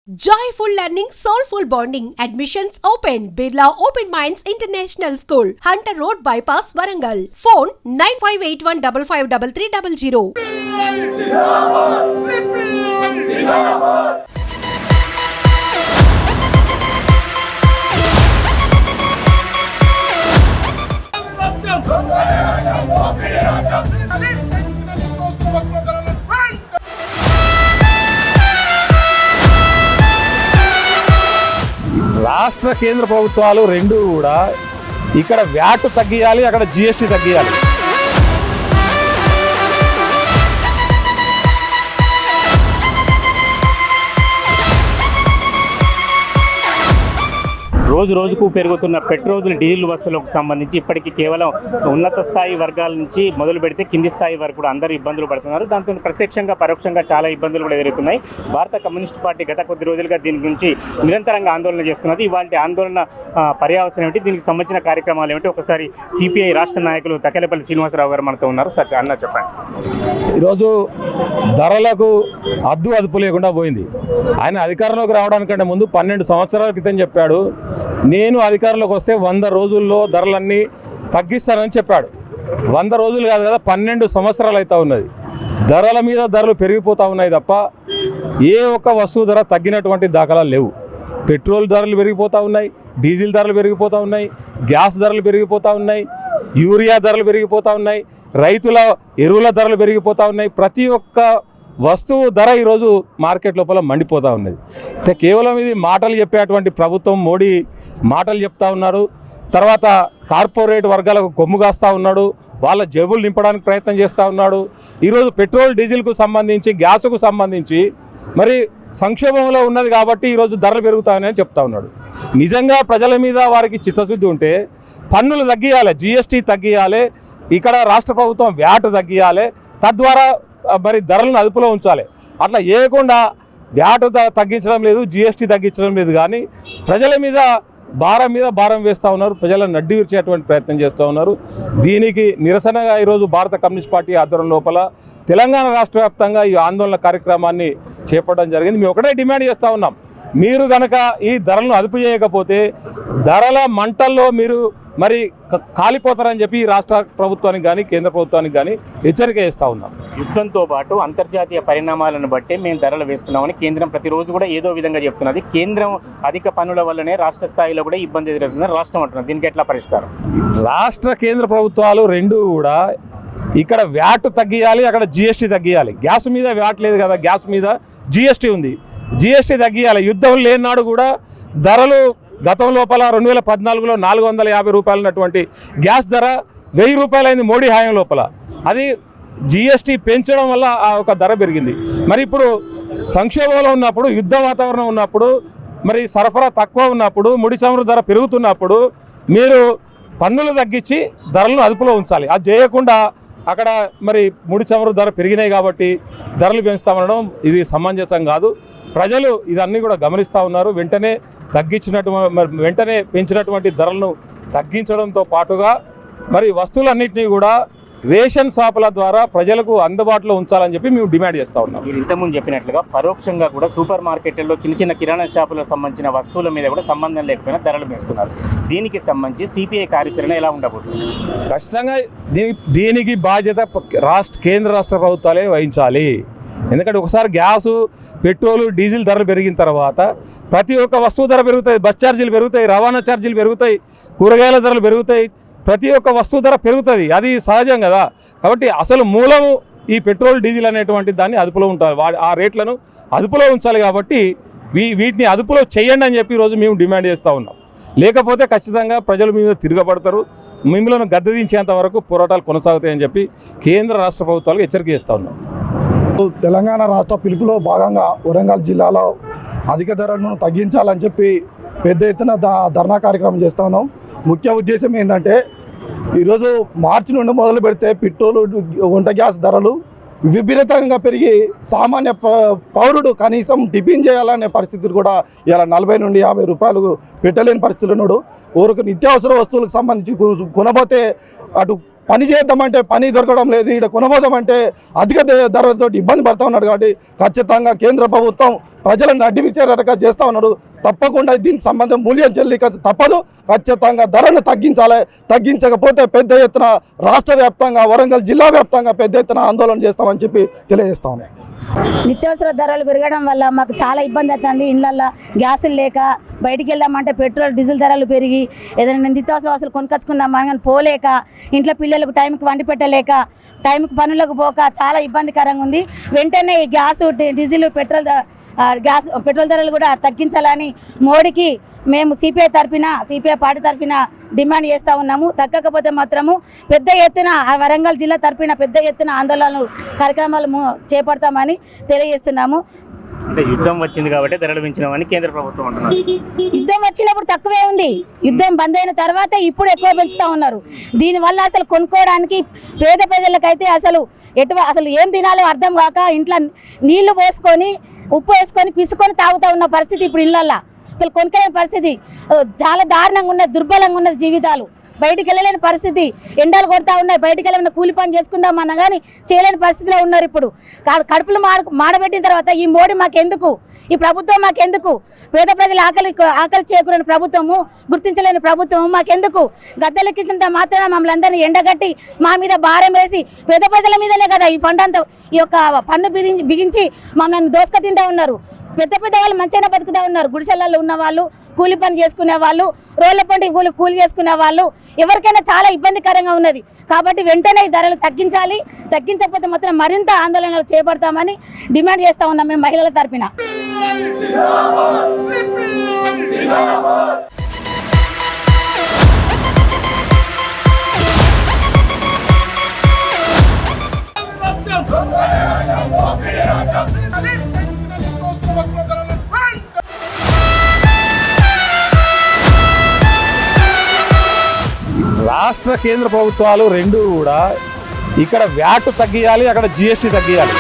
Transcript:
Joyful learning, soulful bonding. Admissions open. Birla Open Minds International School. Hunter Road Bypass, Warangal. Phone 9581553300. రాష్ట్ర కేంద్ర ప్రభుత్వాలు రెండు కూడా ఇక్కడ వ్యాట్ తగ్గియాలి, అక్కడ జిఎస్టీ తగ్గియాలి. రోజు రోజుకు పెరుగుతున్న పెట్రోల్ డీజిల్ వస్తువులకు సంబంధించి ఇప్పటికీ కేవలం ఉన్నత స్థాయి వర్గాల నుంచి మొదలు పెడితే కింది స్థాయి వరకు కూడా అందరూ ఇబ్బందులు పడుతున్నారు. దాంతో ప్రత్యక్షంగా పరోక్షంగా చాలా ఇబ్బందులు కూడా ఎదురవుతున్నాయి. భారత కమ్యూనిస్ట్ పార్టీ గత కొద్ది రోజులుగా దీని గురించి నిరంతరంగా ఆందోళన చేస్తున్నది. ఇవాళ ఆందోళన పర్యావసనం ఏమిటి, దీనికి సంబంధించిన కార్యక్రమాలు ఏమిటి, ఒకసారి సిపిఐ రాష్ట్ర నాయకులు తకెలపల్లి శ్రీనివాసరావు గారు మనతో ఉన్నారు. సార్ అన్న చెప్పండి. ఈరోజు ధరలకు అదుపు లేకుండా పోయింది. ఆయన అధికారంలోకి రావడానికంటే ముందు 12 సంవత్సరాల క్రితం చెప్పాడు, నేను అధికారంలోకి వస్తే 100 రోజుల్లో ధరలన్నీ తగ్గిస్తానని చెప్పాడు. 100 రోజులు కాదు కదా, 12 సంవత్సరాలు అవుతా ఉన్నది. ధరల మీద ధరలు పెరిగిపోతూ ఉన్నాయి తప్ప ఏ ఒక్క వస్తువు ధర తగ్గినటువంటి దాఖలాలు లేవు. పెట్రోల్ ధరలు పెరిగిపోతూ ఉన్నాయి, డీజిల్ ధరలు పెరిగిపోతూ ఉన్నాయి, గ్యాస్ ధరలు పెరిగిపోతూ ఉన్నాయి, యూరియా ధరలు పెరిగిపోతూ ఉన్నాయి, రైతుల ఎరువుల ధరలు పెరిగిపోతూ ఉన్నాయి. ప్రతి ఒక్క వస్తువు ధర ఈరోజు మార్కెట్ లోపల మండిపోతూ ఉన్నది. అంటే కేవలం ఇది మాటలు చెప్పేటువంటి ప్రభుత్వం, మోడీ మాటలు చెప్తా ఉన్నారు. తర్వాత కార్పొరేట్ వర్గాలకు కొమ్ము కాస్తూ ఉన్నాడు, వాళ్ళ జేబులు నింపడానికి ప్రయత్నం చేస్తూ ఉన్నాడు. ఈరోజు పెట్రోల్ డీజిల్కు సంబంధించి, గ్యాసుకు సంబంధించి మరి సంక్షోభంలో ఉన్నది కాబట్టి ఈరోజు ధరలు పెరుగుతాయని చెప్తా ఉన్నాడు. నిజంగా ప్రజల మీద వారికి చిత్తశుద్ధి ఉంటే పన్నులు తగ్గియాలి, జిఎస్టీ తగ్గియాలి, ఇక్కడ రాష్ట్ర ప్రభుత్వం వ్యాట్ తగ్గియాలి, తద్వారా మరి ధరలను అదుపులో ఉంచాలి. అట్లా చేయకుండా వ్యాట్ తగ్గించడం లేదు, జిఎస్టీ తగ్గించడం లేదు, కానీ ప్రజల మీద భారం వేస్తూ ఉన్నారు, ప్రజలను నడ్డి విరిచేటువంటి ప్రయత్నం చేస్తూ ఉన్నారు. దీనికి నిరసనగా ఈరోజు భారత కమ్యూనిస్ట్ పార్టీ ఆధ్వర్యం లోపల తెలంగాణ రాష్ట్ర వ్యాప్తంగా ఈ ఆందోళన కార్యక్రమాన్ని చేపట్టడం జరిగింది. మేము ఒకటే డిమాండ్ చేస్తూ ఉన్నాం, మీరు కనుక ఈ ధరలను అదుపు చేయకపోతే ధరల మంటల్లో మీరు మరి కాలిపోతారని చెప్పి రాష్ట్ర ప్రభుత్వానికి కానీ కేంద్ర ప్రభుత్వానికి కానీ హెచ్చరిక చేస్తూ ఉన్నాం. యుద్ధంతో పాటు అంతర్జాతీయ పరిణామాలను బట్టి మేము ధరలు వేస్తున్నామని కేంద్రం ప్రతిరోజు కూడా ఏదో విధంగా చెప్తున్నది. కేంద్రం అధిక పన్నుల వల్లనే రాష్ట్ర స్థాయిలో కూడా ఇబ్బంది ఎదురవుతుందని రాష్ట్రం అంటున్నది. దీనికి ఎట్లా పరిష్కారం? రాష్ట్ర కేంద్ర ప్రభుత్వాలు రెండు కూడా ఇక్కడ వ్యాట్ తగ్గియాలి, అక్కడ జిఎస్టీ తగ్గియాలి. గ్యాస్ మీద వ్యాట్ లేదు కదా, గ్యాస్ మీద జిఎస్టీ ఉంది, జిఎస్టీ తగ్గియాలి. యుద్ధం లేనాడు కూడా ధరలు గతం లోపల 2014లో 450 రూపాయలు ఉన్నటువంటి గ్యాస్ ధర 1000 రూపాయలు అయింది మోడీ హయాం లోపల. అది జిఎస్టీ పెంచడం వల్ల ఆ ఒక ధర పెరిగింది. మరి ఇప్పుడు సంక్షోభంలో ఉన్నప్పుడు, యుద్ధ వాతావరణం ఉన్నప్పుడు, మరి సరఫరా తక్కువ ఉన్నప్పుడు, ముడి చమురు ధర పెరుగుతున్నప్పుడు మీరు పన్నులు తగ్గించి ధరలను అదుపులో ఉంచాలి. అది చేయకుండా అక్కడ మరి ముడి చమురు ధర పెరిగినాయి కాబట్టి ధరలు పెంచుతామనడం ఇది సమంజసం కాదు. ప్రజలు ఇదన్నీ కూడా గమనిస్తూ ఉన్నారు. వెంటనే పెంచినటువంటి ధరలను తగ్గించడంతో పాటుగా మరి వస్తువులన్నింటినీ కూడా రేషన్ షాపుల ద్వారా ప్రజలకు అందుబాటులో ఉంచాలని చెప్పి మేము డిమాండ్ చేస్తూ ఉన్నాం. మీరు ఇంతకుముందు చెప్పినట్లుగా పరోక్షంగా కూడా సూపర్ మార్కెట్లలో చిన్న కిరాణా షాపులకు సంబంధించిన వస్తువుల మీద కూడా సంబంధం లేకపోయినా ధరలు పెంచుతున్నారు. దీనికి సంబంధించి సిపిఐ కార్యాచరణ ఎలా ఉండబోతుంది? ఖచ్చితంగా దీనికి బాధ్యత కేంద్ర రాష్ట్ర ప్రభుత్వాలే వహించాలి. ఎందుకంటే ఒకసారి గ్యాసు, పెట్రోలు, డీజిల్ ధరలు పెరిగిన తర్వాత ప్రతి ఒక్క వస్తువు ధర పెరుగుతాయి, బస్ ఛార్జీలు పెరుగుతాయి, రవాణా ఛార్జీలు పెరుగుతాయి, కూరగాయల ధరలు పెరుగుతాయి, ప్రతి ఒక్క వస్తువు ధర పెరుగుతుంది. అది సహజం కదా. కాబట్టి అసలు మూలము ఈ పెట్రోల్, డీజిల్ అనేటువంటి దాన్ని అదుపులో ఉండాలి, ఆ రేట్లను అదుపులో ఉంచాలి. కాబట్టి వీటిని అదుపులో చేయండి అని చెప్పి ఈరోజు మేము డిమాండ్ చేస్తూ ఉన్నాం. లేకపోతే ఖచ్చితంగా ప్రజల మీద తిరగబడతారు, మిమ్మల్ని గద్దెదించేంత వరకు పోరాటాలు కొనసాగుతాయని చెప్పి కేంద్ర రాష్ట్ర ప్రభుత్వాలకు హెచ్చరిక చేస్తూ ఉన్నాం. తెలంగాణ రాష్ట్ర పిలుపులో భాగంగా వరంగల్ జిల్లాలో అధిక ధరలను తగ్గించాలని చెప్పి పెద్ద ఎత్తున ధర్నా కార్యక్రమం చేస్తూ ఉన్నాం. ముఖ్య ఉద్దేశం ఏంటంటే ఈరోజు మార్చి నుండి మొదలు పెడితే పెట్రోలు, వంట గ్యాస్ ధరలు విపరీతంగా పెరిగి సామాన్య పౌరుడు కనీసం టిఫిన్ చేయాలనే పరిస్థితులు కూడా ఇలా 40 నుండి 50 రూపాయలు పెట్టలేని పరిస్థితులు ఉన్నాడు. ఊరికి నిత్యావసర వస్తువులకు సంబంధించి కొనబోతే అటు పని చేద్దామంటే పని దొరకడం లేదు, ఇక్కడ కొనబోదామంటే అధిక ధరలతో ఇబ్బంది పడుతూ ఉన్నాడు. కాబట్టి ఖచ్చితంగా కేంద్ర ప్రభుత్వం ప్రజలను అడ్డివిచ్చేరటగా చేస్తూ ఉన్నాడు. తప్పకుండా దీనికి సంబంధం మూల్యం చెల్లిక తప్పదు. ఖచ్చితంగా ధరను తగ్గించాలి. తగ్గించకపోతే పెద్ద ఎత్తున రాష్ట్ర వ్యాప్తంగా, వరంగల్ జిల్లా వ్యాప్తంగా పెద్ద ఎత్తున ఆందోళన చేస్తామని చెప్పి తెలియజేస్తా ఉన్నాం. నిత్యావసర ధరలు పెరగడం వల్ల మాకు చాలా ఇబ్బంది అవుతుంది. ఇళ్ళల్లో గ్యాసులు లేక బయటికి వెళ్దామంటే పెట్రోల్ డీజిల్ ధరలు పెరిగి ఏదైనా నిత్యావసర వస్తువులు కొనుకొచ్చుకుందామా కానీ పోలేక, ఇంట్లో పిల్లలకు టైంకి వండి పెట్టలేక, టైంకి పనులకు పోక చాలా ఇబ్బందికరంగా ఉంది. వెంటనే ఈ గ్యాసు, డీజిల్, పెట్రోల్ ధరలు కూడా తగ్గించాలని మోడీకి మేము సిపిఐ పార్టీ తరఫున డిమాండ్ చేస్తూ ఉన్నాము. తగ్గకపోతే మాత్రము పెద్ద ఎత్తున వరంగల్ జిల్లా తరఫున పెద్ద ఎత్తున ఆందోళనలు కార్యక్రమాలు చేపడతామని తెలియజేస్తున్నాము. అంటే యుద్ధం వచ్చింది కాబట్టి ధరలు పెంచినామని కేంద్ర ప్రభుత్వం అంటున్నారు. యుద్ధం వచ్చినప్పుడు తక్కువే ఉంది, యుద్ధం బంద్ అయిన తర్వాత ఇప్పుడు ఎక్కువ పెంచుతూ ఉన్నారు. దీనివల్ల అసలు కొనుక్కోవడానికి పేద ప్రజలకైతే అసలు ఏం తినాలో అర్థం కాక ఇంట్లో నీళ్లు పోసుకొని, ఉప్పు వేసుకొని, పిసుకొని తాగుతూ ఉన్న పరిస్థితి ఇప్పుడు ఇళ్ళల్లో. అసలు కొనుక్కునే పరిస్థితి చాలా దారుణంగా ఉన్నది, దుర్బలంగా ఉన్నది జీవితాలు. బయటికి వెళ్ళలేని పరిస్థితి, ఎండలు కొడతా ఉన్నాయి. బయటికి వెళ్ళిన కూలి పని చేసుకుందామన్నా కానీ చేయలేని పరిస్థితిలో ఉన్నారు. ఇప్పుడు కడుపులు మాడబెట్టిన తర్వాత ఈ మోడీ మాకెందుకు, ఈ ప్రభుత్వం మాకెందుకు, పేద ప్రజల ఆకలి చేకూరని ప్రభుత్వము, గుర్తించలేని ప్రభుత్వము మాకెందుకు? గద్దెలెక్కించినంత మాత్రాన మమ్మల్ని అందరినీ ఎండగట్టి మా మీద భారం వేసి పేద ప్రజల మీదనే కదా ఈ ఫండ్ అంతా, ఈ యొక్క పన్ను బిగించి మమ్మల్ని దోసుక తింటూ ఉన్నారు. పెద్ద వాళ్ళు మంచిగానే బతుకుతూ ఉన్నారు. గుడిసెలలో ఉన్న వాళ్ళు, కూలి పని చేసుకునే వాళ్ళు, రోడ్ల పంటి కూలి చేసుకునే వాళ్ళు, ఎవరికైనా చాలా ఇబ్బందికరంగా ఉన్నది. కాబట్టి వెంటనే ఈ ధరలు తగ్గించాలి. తగ్గించకపోతే మాత్రం మరింత ఆందోళనలు చేపడతామని డిమాండ్ చేస్తూ ఉన్నాం మేము మహిళల తరపున. రాష్ట్ర కేంద్ర ప్రభుత్వాలు రెండు కూడా ఇక్కడ వ్యాట్ తగ్గియాలి, అక్కడ జిఎస్టీ తగ్గియాలి.